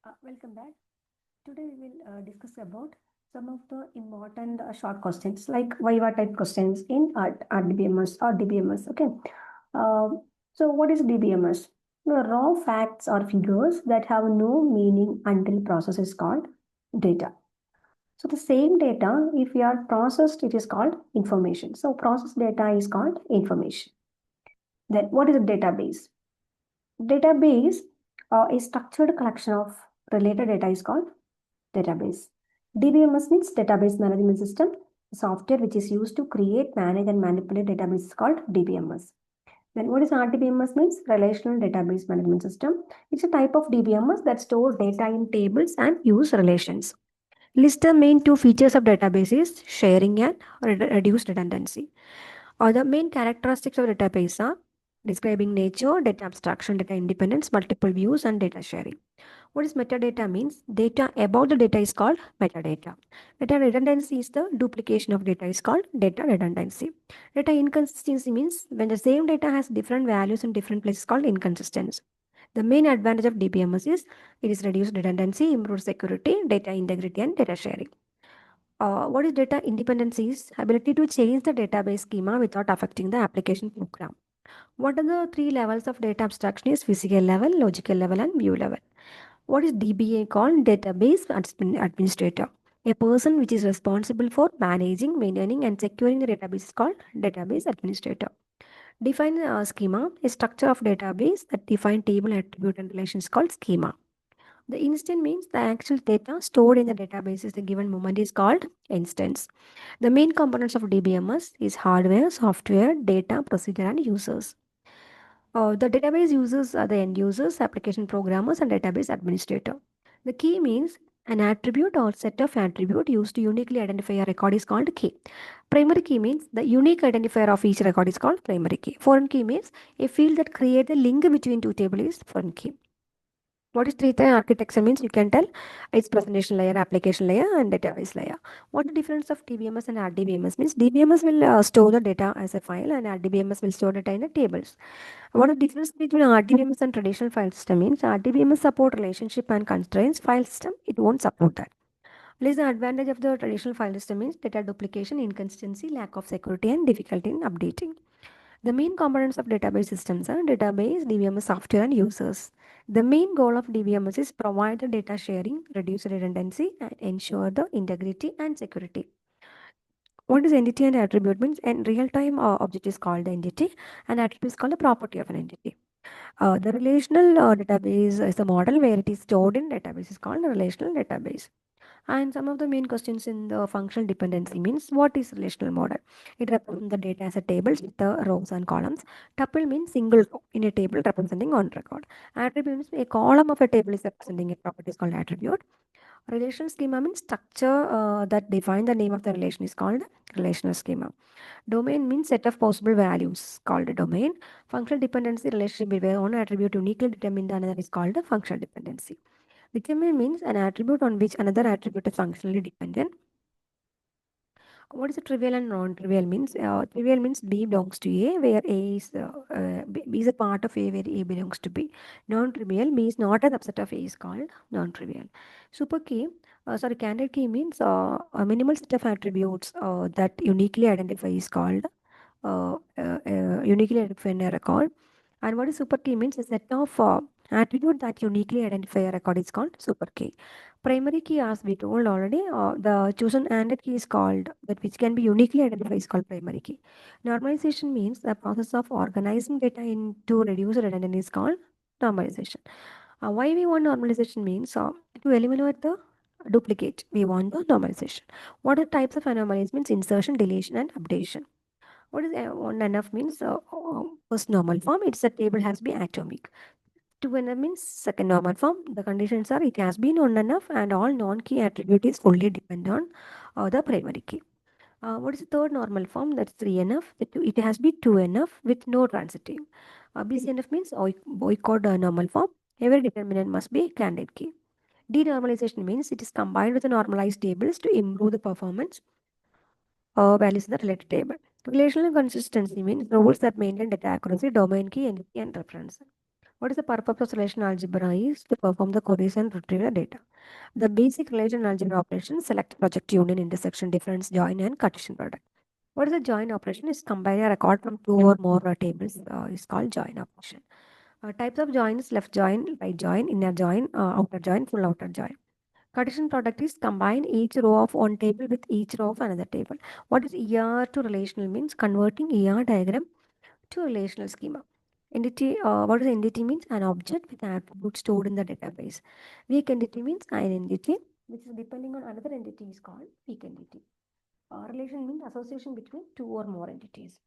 Welcome back. Today we will discuss about some of the important short questions like Viva type questions in DBMS or DBMS. Okay. So what is DBMS? The raw facts or figures that have no meaning until process is called data. So the same data, if we are processed, it is called information. So processed data is called information. Then what is a database? Database is structured collection of related data is called database. DBMS means database management system. Software which is used to create, manage, and manipulate database is called DBMS. Then what is RDBMS means? Relational database management system. It's a type of DBMS that stores data in tables and use relations. List the main two features of databases: sharing and reduced redundancy. The main characteristics of database are describing nature, data abstraction, data independence, multiple views, and data sharing. What is metadata means? Data about the data is called metadata. Data redundancy is the duplication of data is called data redundancy. Data inconsistency means when the same data has different values in different places called inconsistency. The main advantage of DBMS is it is reduced redundancy, improved security, data integrity, and data sharing. What is data independency is ability to change the database schema without affecting the application program. What are the three levels of data abstraction is physical level, logical level, and view level. What is DBA called? Database Administrator. A person which is responsible for managing, maintaining, and securing the database is called database administrator. Define schema, a structure of database that define table, attribute, and relations called schema. The instance means the actual data stored in the database is the given moment is called instance. The main components of DBMS is hardware, software, data, procedure, and users. The database users are the end users, application programmers, and database administrator. The key means an attribute or set of attribute used to uniquely identify a record is called key. Primary key means the unique identifier of each record is called primary key. Foreign key means a field that creates a link between two tables is foreign key. What is three-tier architecture means you can tell it's presentation layer, application layer, and database layer. What the difference of DBMS and RDBMS means? DBMS will store the data as a file, and RDBMS will store data in the tables. What the difference between RDBMS and traditional file system means? RDBMS support relationship and constraints. File system it won't support that. What is the advantage of the traditional file system means data duplication, inconsistency, lack of security, and difficulty in updating. The main components of database systems are database, DBMS software, and users. The main goal of DBMS is provide the data sharing, reduce redundancy, and ensure the integrity and security. What is entity and attribute means? In real-time object is called the entity, and attribute is called the property of an entity. The relational database is a model where it is stored in database is called a relational database. And some of the main questions in the functional dependency means what is relational model? It represents the data as a table with the rows and columns. Tuple means single row in a table representing one record. Attribute means a column of a table is representing a property is called attribute. Relational schema means structure that define the name of the relation is called relational schema. Domain means set of possible values called a domain. Functional dependency relationship between one attribute uniquely determined another is called a functional dependency. Determinant means an attribute on which another attribute is functionally dependent. What is a trivial and non-trivial means? Trivial means B belongs to A, where B is a part of A, where A belongs to B. Non-trivial B is not a subset of A is called non-trivial. Super key, candidate key means a minimal set of attributes that uniquely identify is called uniquely identify in a record. And what is super key means a set of attribute that uniquely identify a record is called super key. Primary key, as we told already, the chosen AND key is called that which can be uniquely identified is called primary key. Normalization means the process of organizing data into reduce redundancy is called normalization. Why we want normalization means to eliminate the duplicate. We want the normalization. What are types of anomalies means insertion, deletion, and updation. What is one enough means first normal form. It's a table has to be atomic. Two enough means second normal form. The conditions are it has been one enough and all non-key attribute is fully dependent on the primary key. What is the third normal form? That's three enough. It has been two enough with no transitive. BCNF means boycott normal form. Every determinant must be candidate key. Denormalization means it is combined with the normalized tables to improve the performance values in the related table. Relational consistency means rules that maintain data accuracy, domain key, entity, and reference. What is the purpose of relational algebra is to perform the queries and retrieve the data. The basic relational algebra operation select, project, union, intersection, difference, join, and Cartesian product. What is a join operation? Is combine a record from two or more tables is called join operation. Types of joins: left join, right join, inner join, outer join, full outer join. Cartesian product is combine each row of one table with each row of another table. What is ER to relational means converting ER diagram to relational schema. Entity, what is entity means an object with an attribute stored in the database. Weak entity means an entity which is depending on another entity is called weak entity. Relation means association between two or more entities.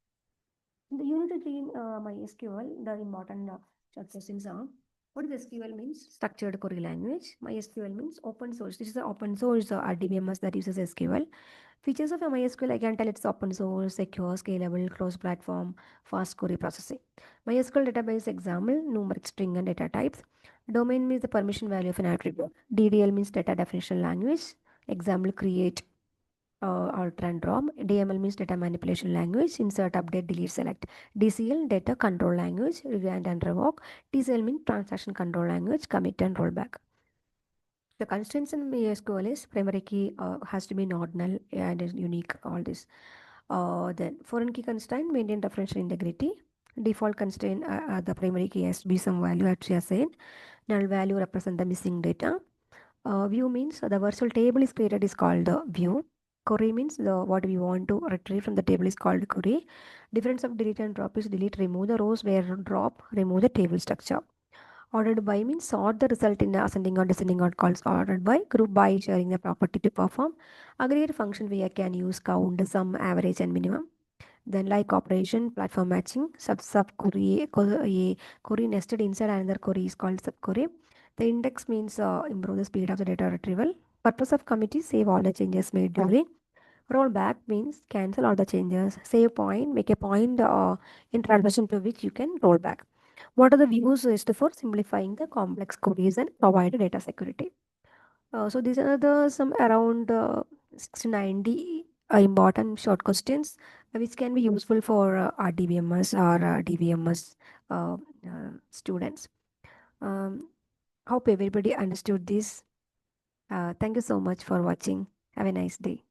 In the unit 3 in MySQL, the important questions are: what is SQL means? Structured query language. MySQL means open source. This is the open source DBMS that uses SQL. Features of a MySQL, I can tell it's open source, secure, scalable, cross-platform, fast query processing. MySQL database example, numeric string and data types. Domain means the permission value of an attribute. DDL means data definition language. Example, create, alter and ROM. DML means data manipulation language. Insert, update, delete, select. DCL, data control language. Rewind and revoke. TCL means transaction control language. Commit and rollback. The constraints in MySQL is primary key has to be not null and is unique. All this. Then foreign key constraint maintain referential integrity. Default constraint the primary key has to be some value actually assigned. Null value represent the missing data. View means the virtual table is created is called the view. Query means the what we want to retrieve from the table is called query. Difference of delete and drop is delete, remove the rows where drop, remove the table structure. Ordered by means sort the result in the ascending or descending order calls ordered by. Group by sharing the property to perform. Aggregate function we can use count, sum, average and minimum. Then like operation, platform matching, sub query, query nested inside another query is called sub query. The index means improve the speed of the data retrieval. Purpose of committee, save all the changes made during. Rollback means cancel all the changes. Save point, make a point in transition to which you can roll back. What are the views used for simplifying the complex queries and provide data security? So these are the some around 60 90 important short questions which can be useful for our DBMS or DVMS students. Um, Hope everybody understood this. Thank you so much for watching. Have a nice day.